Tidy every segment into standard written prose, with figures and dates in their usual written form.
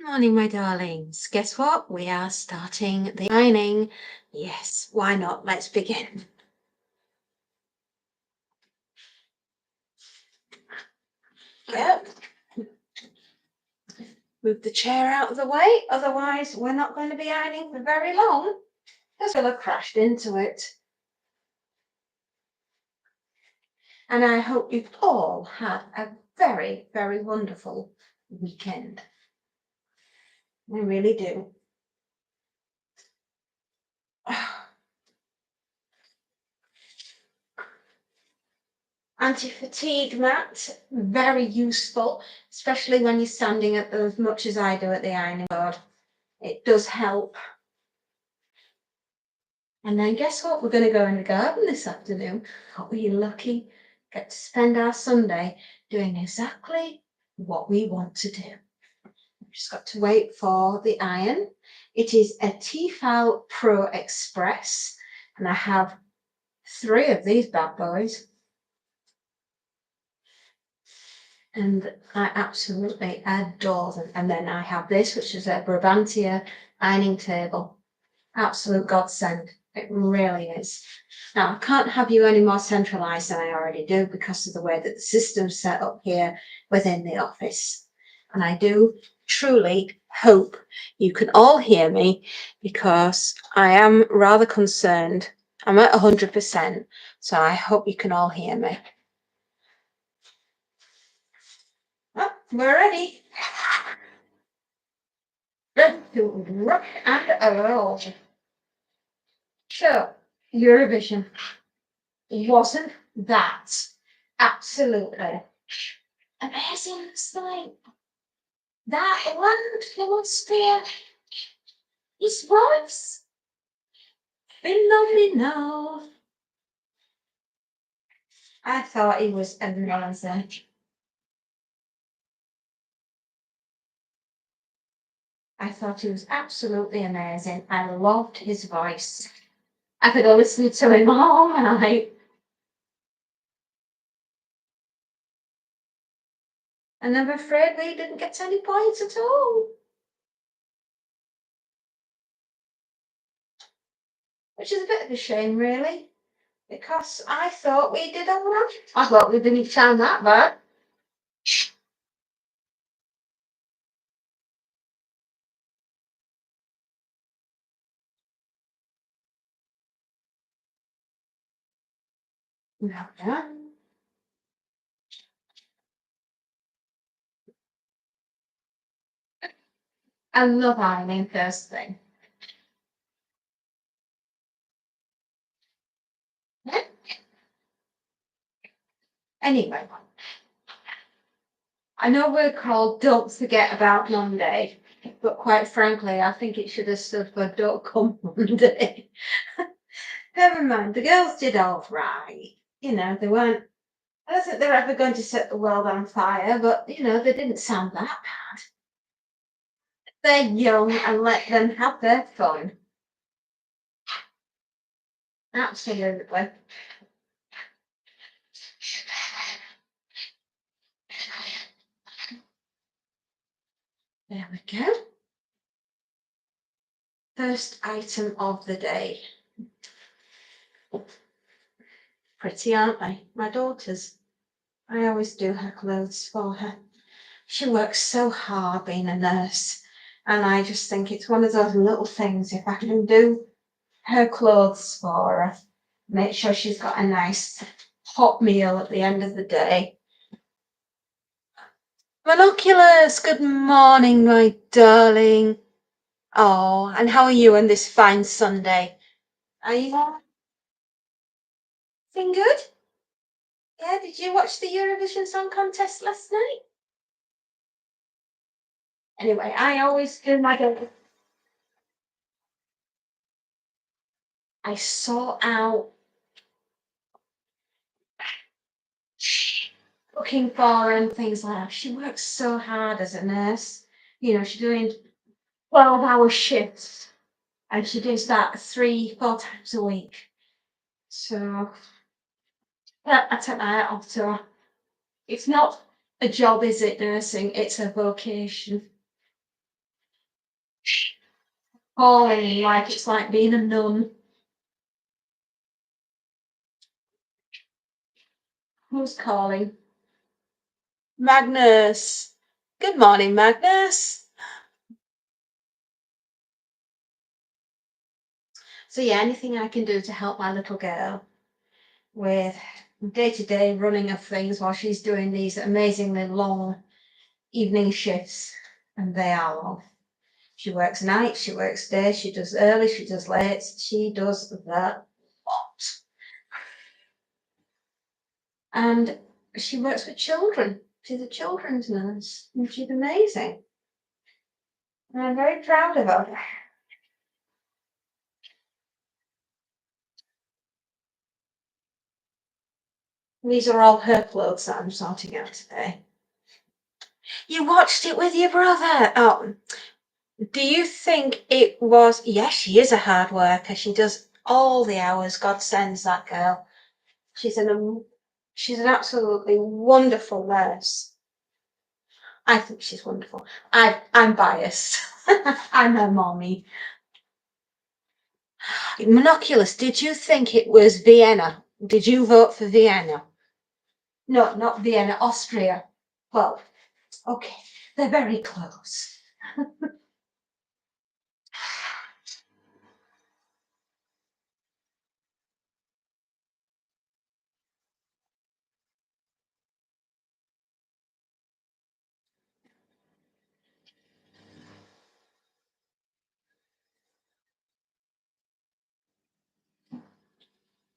Morning, my darlings. Guess what? We are starting the ironing. Yes, why not? Let's begin. Yep. Move the chair out of the way, otherwise we're not going to be ironing for very long because we'll have crashed into it. And I hope you've all had a very, very wonderful weekend. I really do. Anti-fatigue mat, very useful, especially when you're standing at as much as I do at the ironing board. It does help. And then guess what? We're going to go in the garden this afternoon. Aren't we lucky? Get to spend our Sunday doing exactly what we want to do. We've just got to wait for the iron. It is a Tefal Pro Express, and I have 3 of these bad boys. And I absolutely adore them. And then I have this, which is a Brabantia ironing table. Absolute godsend. It really is. Now, I can't have you any more centralised than I already do because of the way that the system's set up here within the office. And I do truly hope you can all hear me because I am rather concerned. I'm at 100%, so I hope you can all hear me. Oh, we're ready. Ready to rock and roll. So, Eurovision. Wasn't that absolutely amazing? It's like that wonderful sphere. His voice phenomenal. I thought he was amazing. I thought he was absolutely amazing. I loved his voice. I could have listened to him all night. And I'm afraid we didn't get any points at all. Which is a bit of a shame, really, because I thought we did all right. I thought we didn't sound that bad. Yeah. I love ironing first thing. Anyway, I know we're called Don't Forget About Monday, but quite frankly, I think it should have stood for Don't Come Monday. Never mind, the girls did all right. They weren't, I don't think they're ever going to set the world on fire, but, they didn't sound that bad. They're young and let them have their fun. Absolutely. There we go. First item of the day. Pretty, aren't they? My daughters. I always do her clothes for her. She works so hard being a nurse, and I just think it's one of those little things. If I can do her clothes for her, make sure she's got a nice hot meal at the end of the day. Monoculus, good morning, my darling. Oh, and how are you on this fine Sunday? Are you feeling good? Yeah, did you watch the Eurovision Song Contest last night? Anyway, I always do my go. I sort out looking for and things like that. She works so hard as a nurse. She's doing 12-hour shifts and she does that 3-4 times a week. So yeah, I take my hat off to her. It's not a job, is it, nursing? It's a vocation. calling like it's like being a nun. Who's calling? Magnus. Good morning, Magnus. So yeah, anything I can do to help my little girl with day-to-day running of things while she's doing these amazingly long evening shifts, and they are long. She works nights, she works days, she does early, she does late, she does the lot. And she works with children. She's a children's nurse, and she's amazing. And I'm very proud of her. These are all her clothes that I'm sorting out today. You watched it with your brother. Oh, do you think it was? Yes, she is a hard worker. She does all the hours God sends that girl. She's she's an absolutely wonderful nurse. I think she's wonderful. I'm biased. I'm her mommy. Monoculus, did you think it was Vienna? Did you vote for Vienna? No, not Vienna, Austria. Well, okay, they're very close.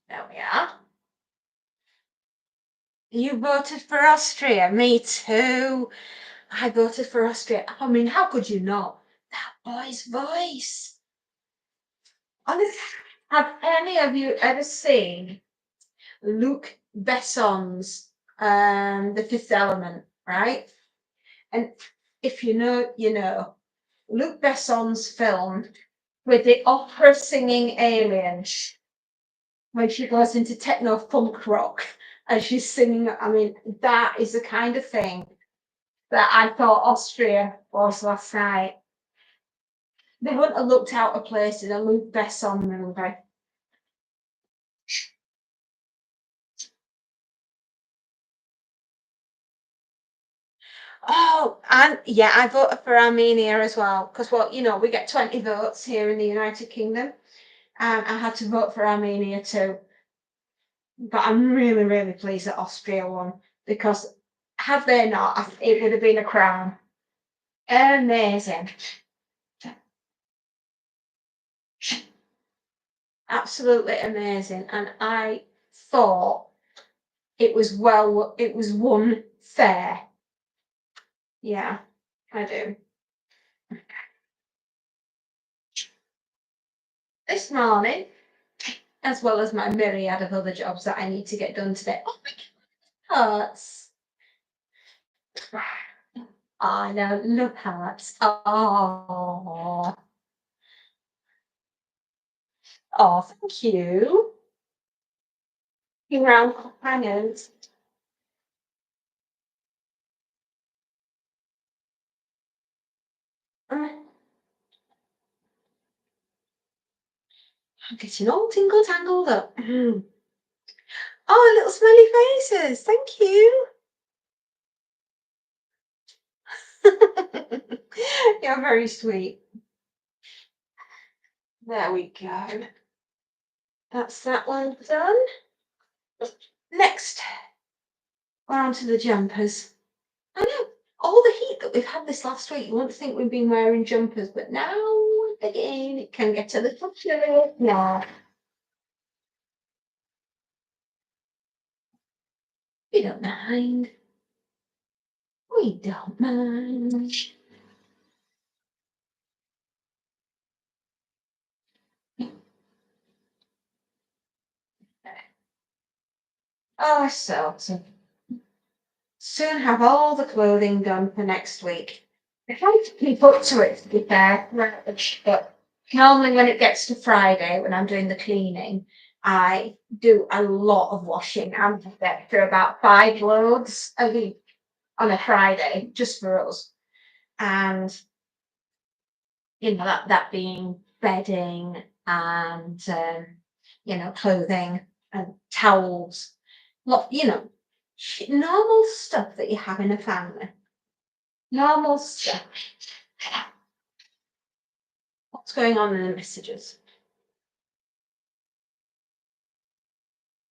There we are. You voted for Austria. Me too. I voted for Austria. I mean, how could you not? That boy's voice. Honestly, have any of you ever seen Luc Besson's The Fifth Element, right? And if you know, you know. Luc Besson's film with the opera singing alien when she goes into techno funk rock and she's singing. I mean, that is the kind of thing that I thought Austria was last night. They wouldn't have looked out of place in a Luc Besson movie. Oh, and yeah, I voted for Armenia as well because, well, you know, we get 20 votes here in the United Kingdom, and I had to vote for Armenia too. But I'm really, really pleased that Austria won because had they not, it would have been a crown. Amazing. Absolutely amazing. And I thought it was won fair. Yeah, I do. This morning, as well as my myriad of other jobs that I need to get done today. Oh my hearts. I know, love hearts. Oh, oh, thank you. You round companions. I'm getting all tingle tangled up. Oh, little smelly faces. Thank you. You're very sweet. There we go. That's that one done. Next, we're on to the jumpers. I know all the heat that we've had this last week, you wouldn't think we've been wearing jumpers, but now again it can get a little chilly. Yeah, we don't mind. We don't mind. Oh, so soon have all the clothing done for next week. I try to keep up to it, to be fair, but normally when it gets to Friday, when I'm doing the cleaning, I do a lot of washing. I'm get through about 5 loads a week on a Friday, just for us. And you know that being bedding and clothing and towels. Lot, normal stuff that you have in a family. Normal stuff. What's going on in the messages?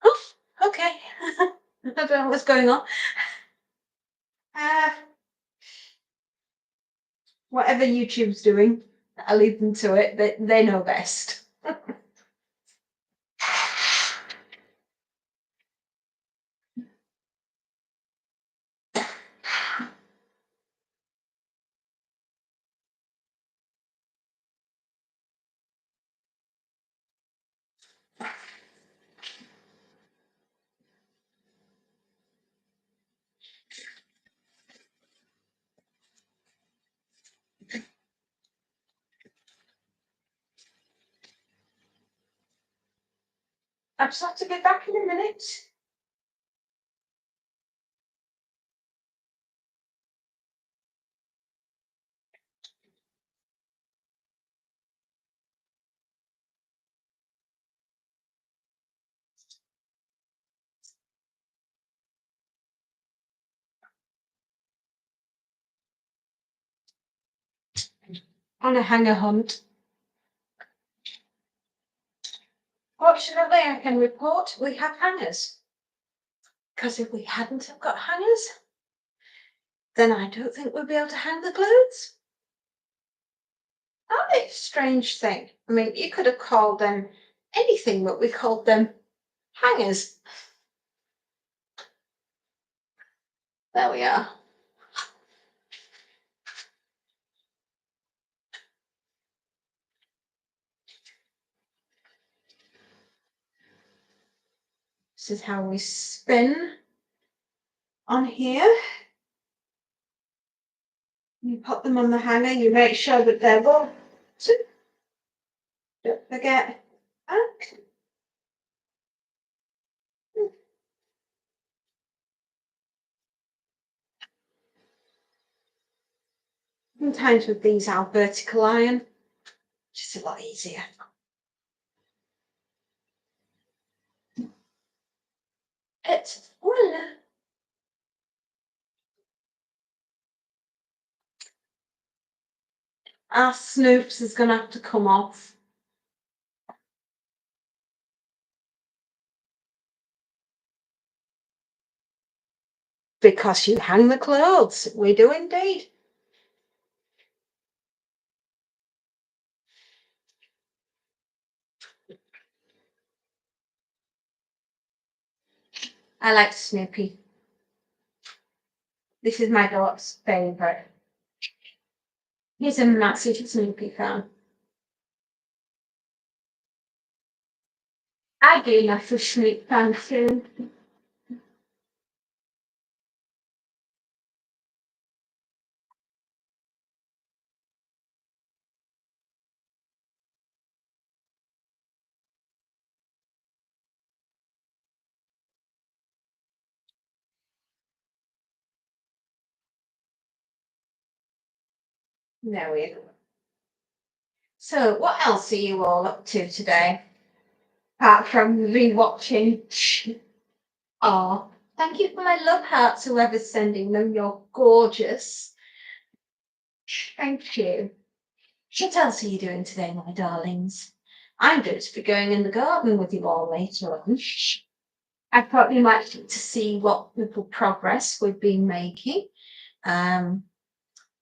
Oh, okay. I don't know what's going on. Whatever YouTube's doing, I'll leave them to it. They know best. I just have to get back in a minute. On a hanger hunt. Fortunately, I can report we have hangers. Because if we hadn't have got hangers, then I don't think we'd be able to hang the clothes. That is a strange thing. I mean, you could have called them anything, but we called them hangers. There we are. This is how we spin on here. You put them on the hanger, you make sure that they're well. Don't forget. Sometimes with these I'll vertical iron, just a lot easier. It's fun. Our Snoops is going to have to come off. Because you hang the clothes. We do indeed. I like Snoopy. This is my daughter's favourite. He's a massive Snoopy fan. I'd be enough for Snoopy fan too. There we go. So, what else are you all up to today? Apart from rewatching. Oh, thank you for my love hearts, whoever's sending them. You're gorgeous. Thank you. What else are you doing today, my darlings? I'm going to be going in the garden with you all later on. I thought you might like to see what little progress we've been making.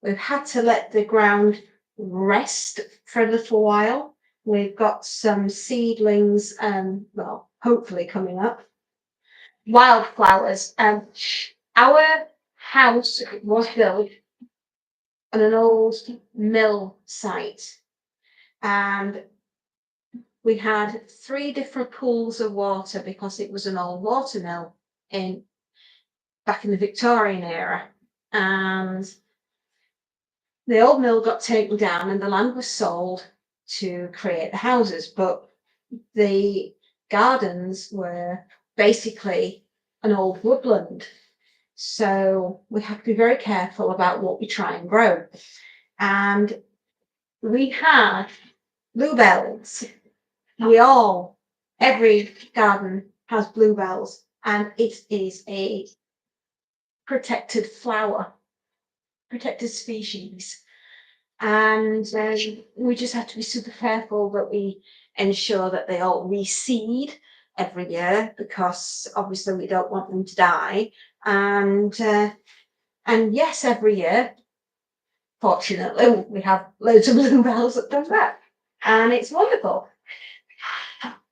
We've had to let the ground rest for a little while. We've got some seedlings, hopefully coming up. Wildflowers. Our house was built on an old mill site, and we had 3 different pools of water because it was an old water mill back in the Victorian era. And the old mill got taken down and the land was sold to create the houses, but the gardens were basically an old woodland. So we have to be very careful about what we try and grow. And we had Bluebells. Every garden has bluebells, and it is a protected flower, protected species. And we just have to be super careful that we ensure that they all reseed every year, because obviously we don't want them to die. And yes, every year, fortunately, we have loads of bluebells that come back, and it's wonderful.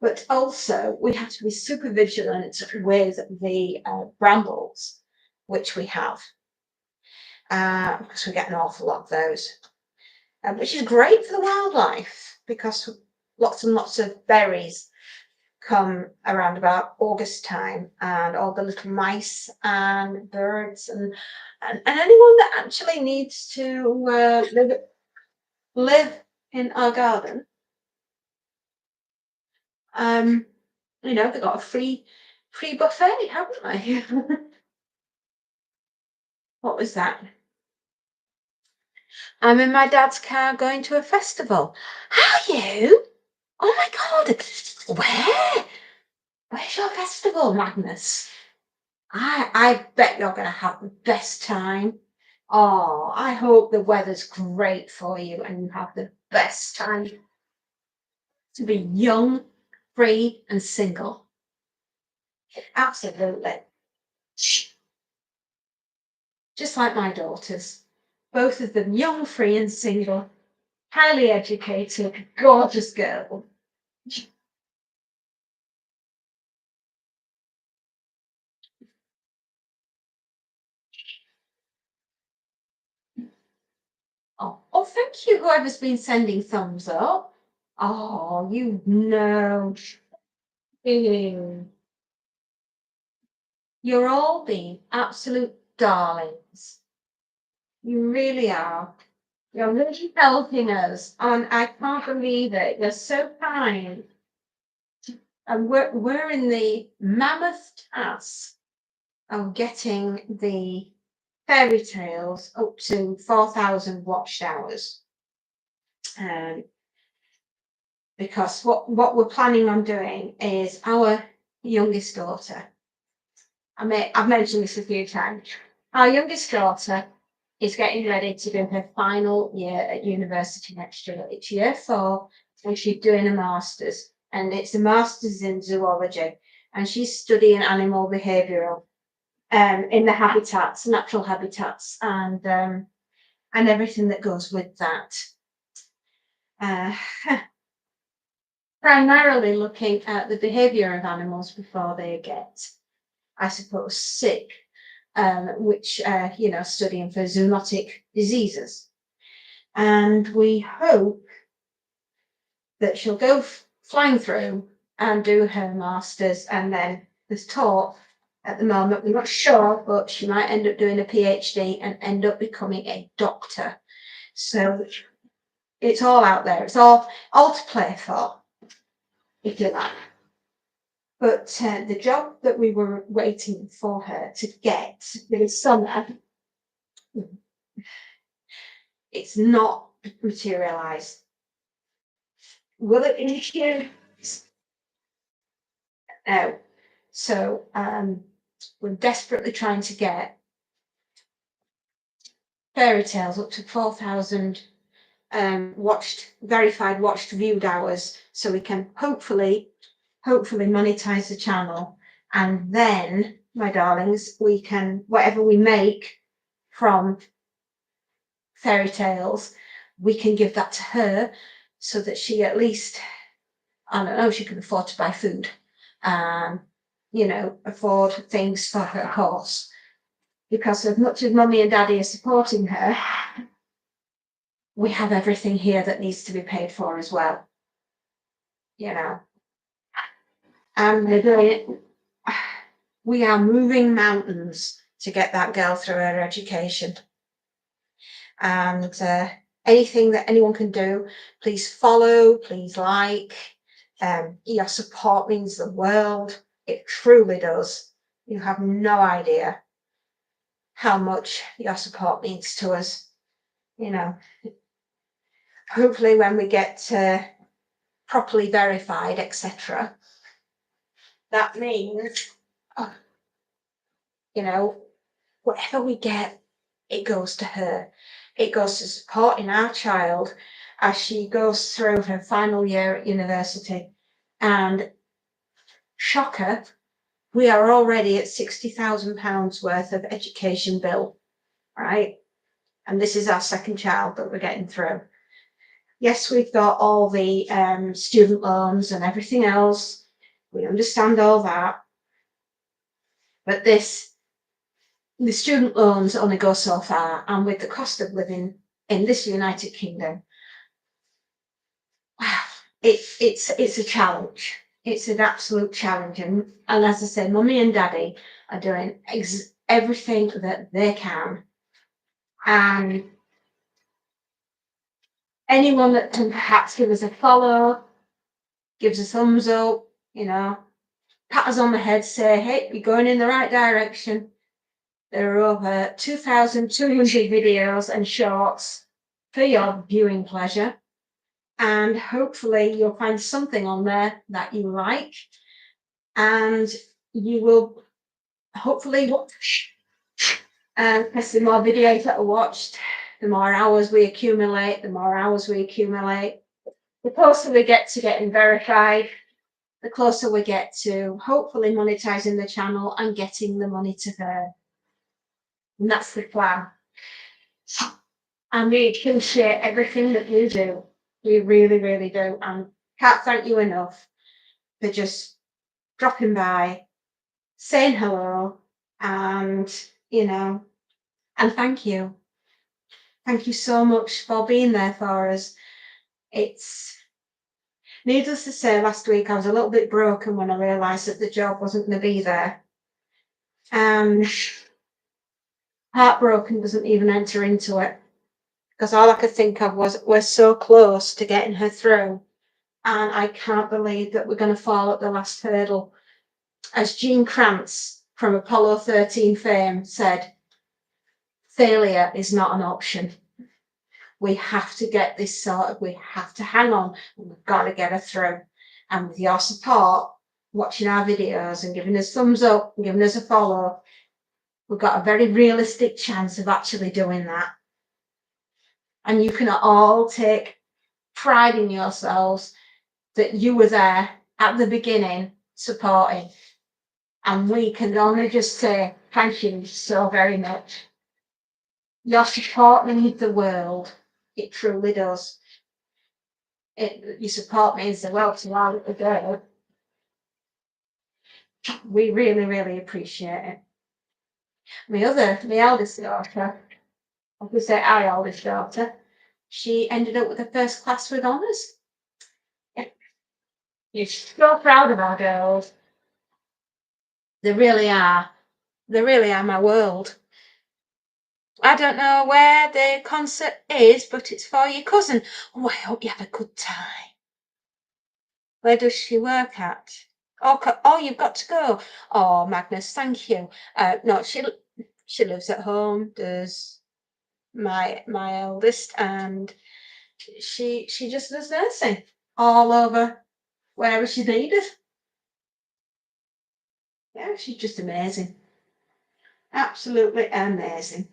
But also, we have to be super vigilant with the brambles, which we have, because we get an awful lot of those, which is great for the wildlife, because lots and lots of berries come around about August time, and all the little mice and birds and anyone that actually needs to live in our garden. They've got a free buffet, haven't they? What was that? I'm in my dad's car going to a festival. Are you? Oh my God. Where? Where's your festival, Magnus? I bet you're going to have the best time. Oh, I hope the weather's great for you and you have the best time to be young, free, and single. Absolutely. Just like my daughters. Both of them young, free, and single, highly educated, gorgeous girls. Oh, thank you, whoever's been sending thumbs up. Oh, ew. You're all being absolute darlings. You really are. You're really helping us, and I can't believe it. You're so kind. And we're in the mammoth task of getting the fairy tales up to 4,000 watched hours. Because what we're planning on doing is our youngest daughter. I've mentioned this a few times. Our youngest daughter is getting ready to do her final year at university next year. It's year 4, and she's doing a master's, and it's a master's in zoology, and she's studying animal behavioural in the habitats, natural habitats, and everything that goes with that. Primarily looking at the behaviour of animals before they get, I suppose, sick, which, studying for zoonotic diseases. And we hope that she'll go flying through and do her master's, and then there's talk at the moment, we're not sure, but she might end up doing a PhD and end up becoming a doctor. So it's all out there. It's all to play for, if you like. But the job that we were waiting for her to get this summer, it's not materialised. Will it this year? No. So we're desperately trying to get fairy tales up to 4,000 verified watched viewed hours, so we can hopefully monetize the channel, and then, my darlings, we can, whatever we make from fairy tales, we can give that to her, so that she at least, I don't know, she can afford to buy food, afford things for her course. Because as much as mummy and daddy are supporting her, we have everything here that needs to be paid for as well. And we're doing it. We are moving mountains to get that girl through her education. And anything that anyone can do, please follow, please like. Your support means the world. It truly does. You have no idea how much your support means to us. Hopefully when we get properly verified, etc., that means, you know, whatever we get, it goes to her. It goes to supporting our child as she goes through her final year at university. And shocker, we are already at £60,000 worth of education bill, right? And this is our second child that we're getting through. Yes, we've got all the student loans and everything else. We understand all that. But the student loans only go so far. And with the cost of living in this United Kingdom, wow, it's a challenge. It's an absolute challenge. And as I say, Mummy and Daddy are doing everything that they can. And anyone that can perhaps give us a follow, gives a thumbs up, pat us on the head, say, hey, you're going in the right direction. There are over 2,200 videos and shorts for your viewing pleasure. And hopefully you'll find something on there that you like. And you will hopefully watch. Because the more videos that are watched, the more hours we accumulate, the closer we get to getting verified, the closer we get to hopefully monetizing the channel and getting the money to her. And that's the plan. And we appreciate everything that you do. We really, really do. And can't thank you enough for just dropping by, saying hello, and, and thank you. Thank you so much for being there for us. It's needless to say, last week I was a little bit broken when I realised that the job wasn't going to be there. And heartbroken doesn't even enter into it, because all I could think of was we're so close to getting her through. And I can't believe that we're going to fall at the last hurdle. As Gene Kranz from Apollo 13 fame said, failure is not an option. We have to get this sorted. We have to hang on. We've got to get her through. And with your support, watching our videos and giving us thumbs up and giving us a follow, we've got a very realistic chance of actually doing that. And you can all take pride in yourselves that you were there at the beginning supporting. And we can only just say thank you so very much. Your support means the world. It truly does. Your support means the world to our little girl. We really, really appreciate it. My eldest daughter, I could say our eldest daughter, she ended up with a first class with honours. Yeah. You're so proud of our girls. They really are. They really are my world. I don't know where the concert is, but it's for your cousin. Oh, I hope you have a good time. Where does she work at? Oh, you've got to go. Oh, Magnus, thank you. No, she lives at home. Does my eldest, and she just does nursing all over wherever she's needed. Yeah, she's just amazing. Absolutely amazing.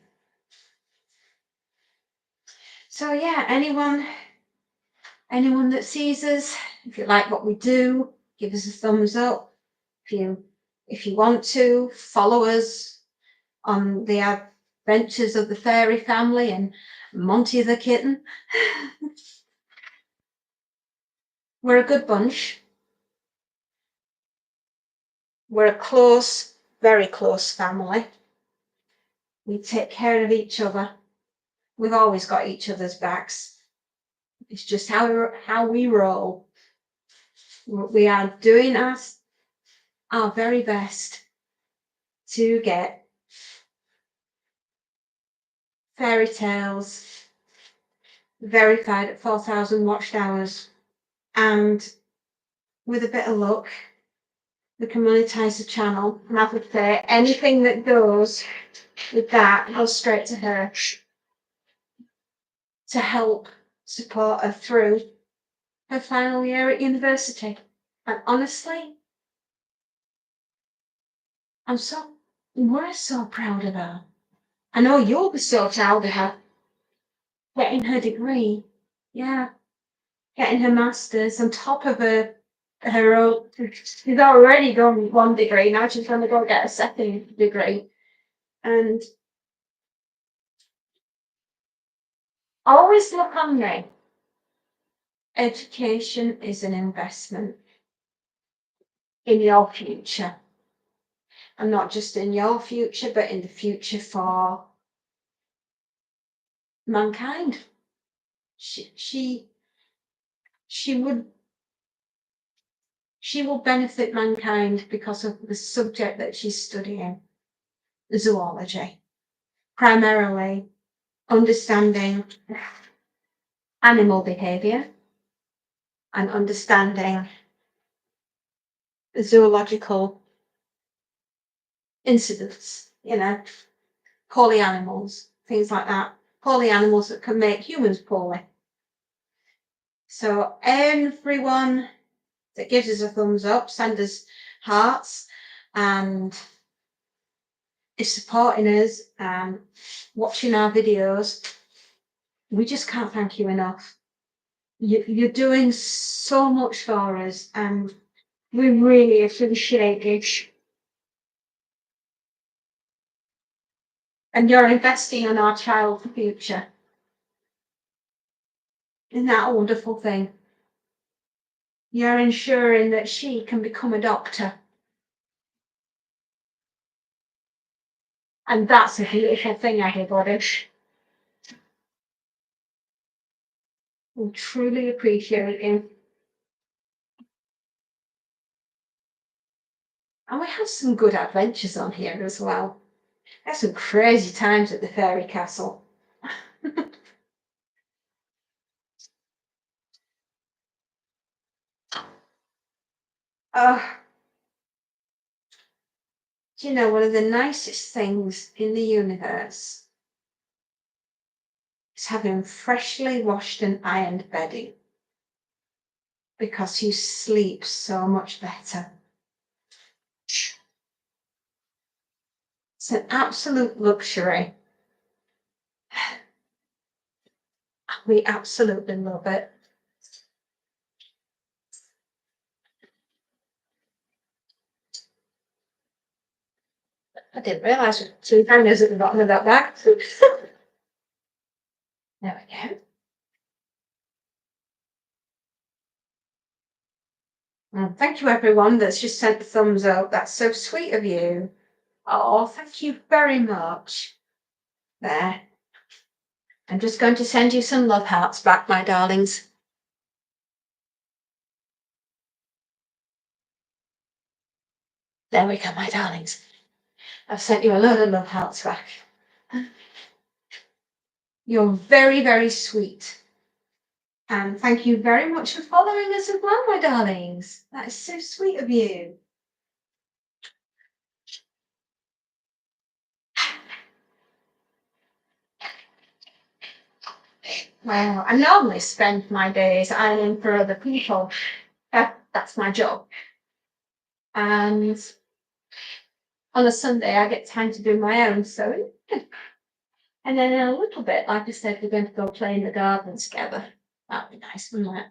So yeah, anyone that sees us, if you like what we do, give us a thumbs up. If you want to, follow us on the adventures of the fairy family and Monty the kitten. We're a good bunch. We're a close, very close family. We take care of each other. We've always got each other's backs. It's just how we roll. We are doing our very best to get fairy tales verified at 4,000 watched hours, and with a bit of luck, we can monetize the channel. And I would say anything that goes with that goes straight to her to help support her through her final year at university. And honestly, we're so proud of her. I know you'll be so proud of her getting her degree. Yeah, getting her master's on top of her own. She's already done one degree, now she's going to go get a second degree. And always look on me. Education is an investment in your future. And not just in your future, but in the future for mankind. She will benefit mankind because of the subject that she's studying, zoology, primarily understanding animal behavior and understanding zoological incidents, poorly animals, things like that, poorly animals that can make humans poorly. So everyone that gives us a thumbs up, send us hearts, and is supporting us and watching our videos. We just can't thank you enough. You're doing so much for us, and we really appreciate it. And you're investing in our child's future. Isn't that a wonderful thing? You're ensuring that she can become a doctor. And that's a beautiful thing, everybody. We truly appreciate you. And we have some good adventures on here as well. There's some crazy times at the fairy castle. Oh, do you know, one of the nicest things in the universe is having freshly washed and ironed bedding, because you sleep so much better. It's an absolute luxury. We absolutely love it. I didn't realise there were 2 hangers at the bottom of that bag. There we go. Well, thank you everyone that's just sent the thumbs up. That's so sweet of you. Oh, thank you very much. There. I'm just going to send you some love hearts back, my darlings. There we go, my darlings. I've sent you a load of love hearts back. You're very, very sweet. And thank you very much for following us as well, my darlings. That is so sweet of you. Well, I normally spend my days ironing for other people. That's my job. And on a Sunday, I get time to do my own sewing. And then in a little bit, like I said, we're going to go play in the garden together. That'd be nice, wouldn't it?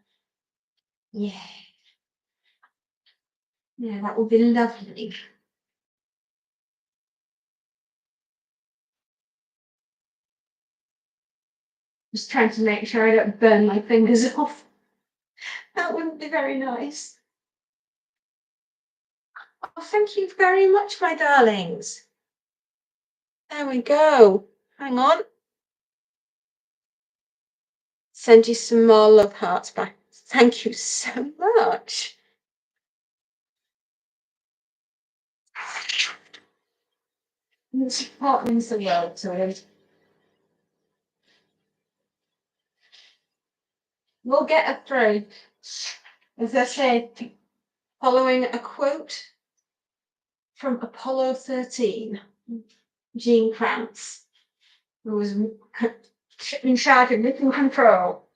Yeah. Yeah, that would be lovely. Just trying to make sure I don't burn my fingers off. That wouldn't be very nice. Oh, thank you very much, my darlings. There we go. Hang on. Send you some more love hearts back. Thank you so much. The support means the world to us. We'll get it through. As I said, following a quote from Apollo 13, Gene Kranz, who was in charge of mission control.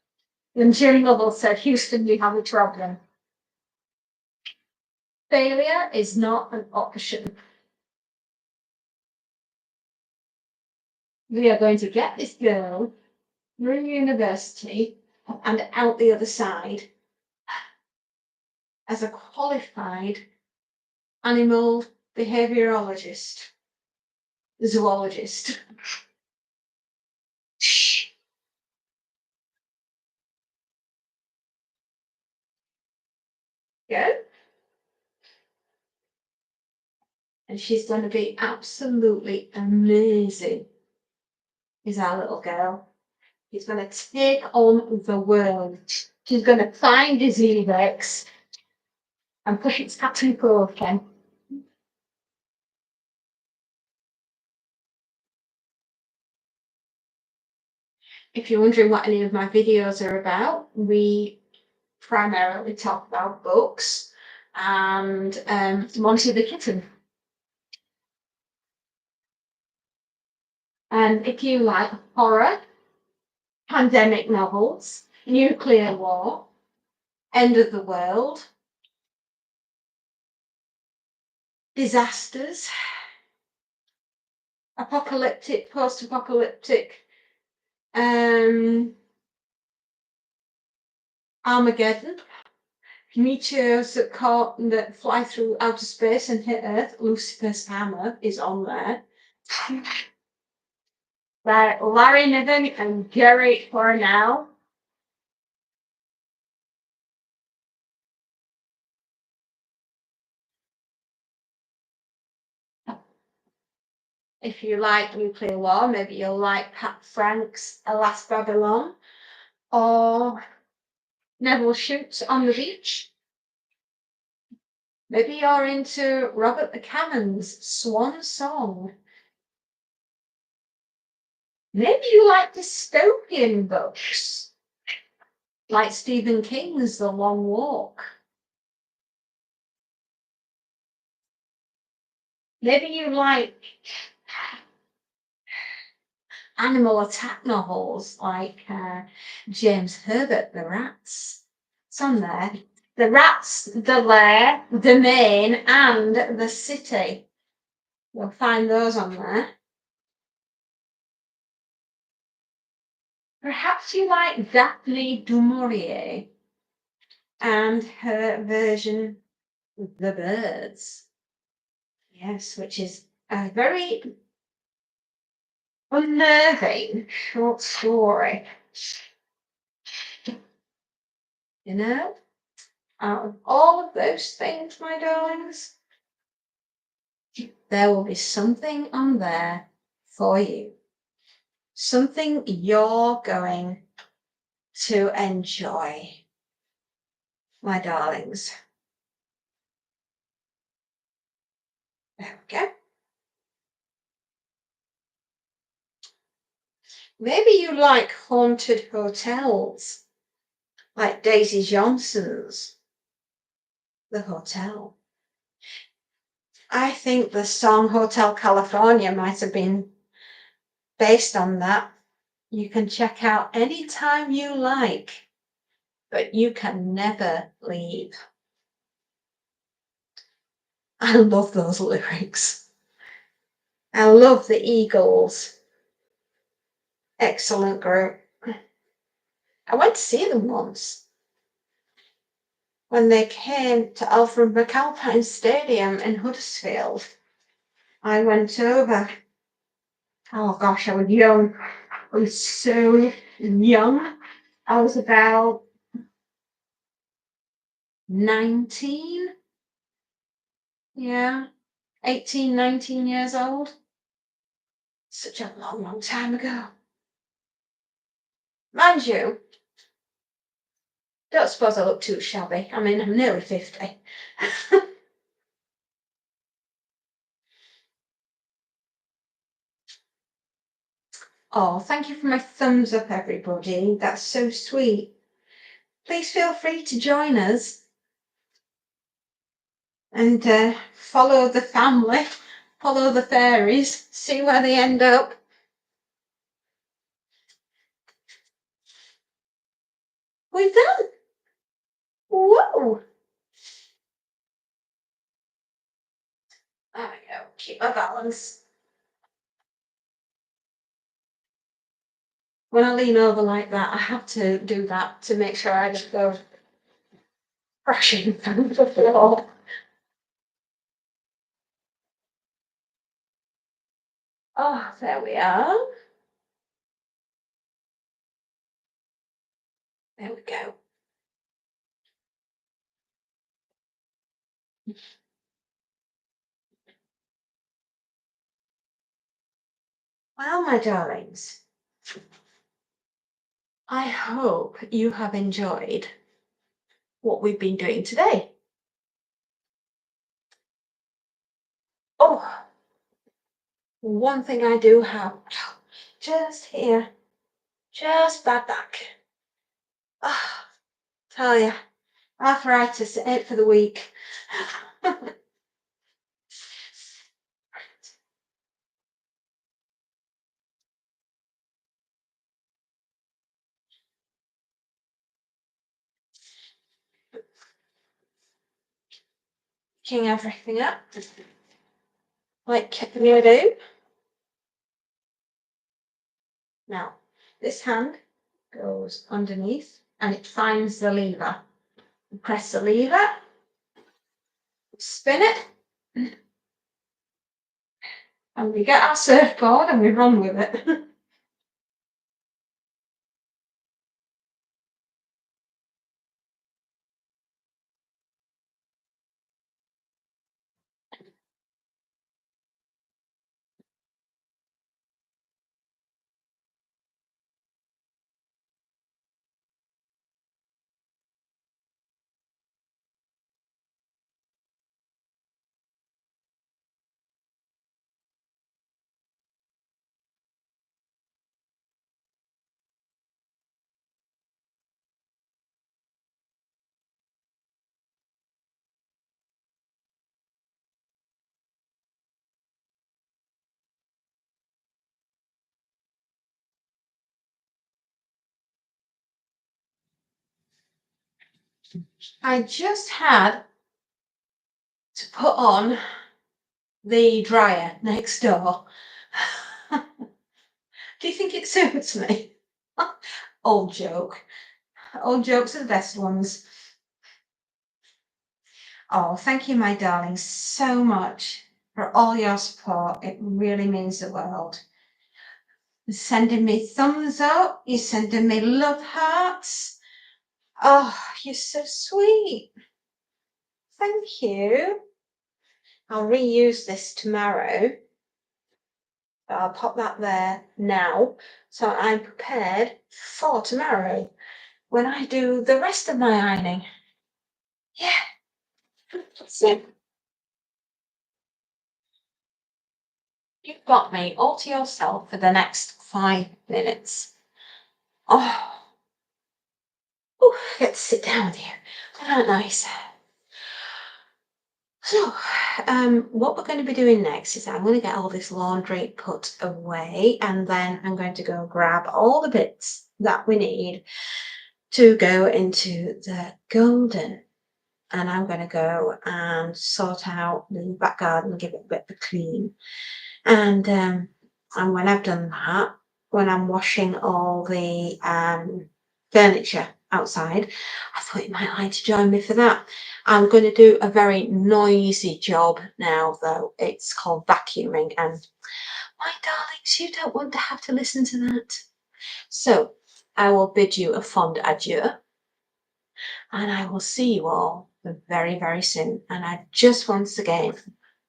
And Jim Lovell said, Houston, we have a problem. Failure is not an option. We are going to get this girl through university and out the other side as a qualified animal behaviorologist, zoologist. Yeah. And she's going to be absolutely amazing, is our little girl. She's going to take on the world. She's going to find disease X and push its pattern broken. If you're wondering what any of my videos are about, we primarily talk about books and Monty the kitten. And if you like horror, pandemic novels, nuclear war, end of the world, disasters, apocalyptic, post-apocalyptic, Armageddon, meteors that fly through outer space and hit Earth. Lucifer's hammer is on there. By Larry Niven and Jerry Cornell. If you like nuclear war, maybe you'll like Pat Frank's Alas Babylon or Neville Shoots on the Beach. Maybe you're into Robert McCann's Swan Song. Maybe you like dystopian books, like Stephen King's The Long Walk. Maybe you like animal attack novels like James Herbert, The Rats. It's on there. The Rats, The Lair, The Main, and The City. You'll find those on there. Perhaps you like Daphne du Maurier and her version The Birds. Yes, which is a very unnerving short story. You know, out of all of those things, my darlings, there will be something on there for you. Something you're going to enjoy, my darlings. There we go. Maybe you like haunted hotels, like Daisy Johnson's The Hotel. I think the song Hotel California might have been based on that. You can check out any time you like, but you can never leave. I love those lyrics. I love the Eagles. Excellent group. I went to see them once when they came to Alfred McAlpine Stadium in Huddersfield. I went over. Oh gosh, I was young. I was so young. I was about 19. Yeah, 18, 19 years old. Such a long, long time ago. Mind you, don't suppose I look too shabby. I mean, I'm nearly 50. Oh, thank you for my thumbs up, everybody. That's so sweet. Please feel free to join us and follow the family, follow the fairies, see where they end up. We've done. Whoa. There we go. Keep my balance. When I lean over like that, I have to do that to make sure I don't go crashing through the floor. Oh, there we are. There we go. Well, my darlings, I hope you have enjoyed what we've been doing today. Oh, one thing I do have just here, just bad back. Ah, tell ya, arthritis in it for the week. Picking everything up like you do. Now, this hand goes underneath and it finds the lever. You press the lever, spin it, and we get our surfboard and we run with it. I just had to put on the dryer next door. Do you think it suits me? Old joke. Old jokes are the best ones. Oh, thank you, my darling, so much for all your support. It really means the world. You're sending me thumbs up. You're sending me love hearts. Oh, you're so sweet. Thank you. I'll reuse this tomorrow. I'll pop that there now. So I'm prepared for tomorrow when I do the rest of my ironing. Yeah. So you've got me all to yourself for the next 5 minutes. Oh, ooh, I get to sit down with you. Isn't that nice? So, what we're going to be doing next is I'm going to get all this laundry put away and then I'm going to go grab all the bits that we need to go into the golden. And I'm going to go and sort out the back garden, give it a bit of a clean. And when I've done that, when I'm washing all the furniture outside, I thought you might like to join me for that. I'm going to do a very noisy job now, though. It's called vacuuming, and my darlings, you don't want to have to listen to that. So I will bid you a fond adieu, and I will see you all very, very soon. And I just once again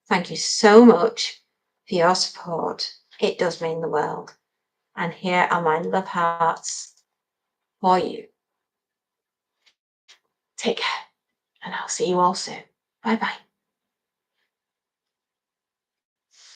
thank you so much for your support. It does mean the world. And here are my love hearts for you. Take care, and I'll see you all soon. Bye bye.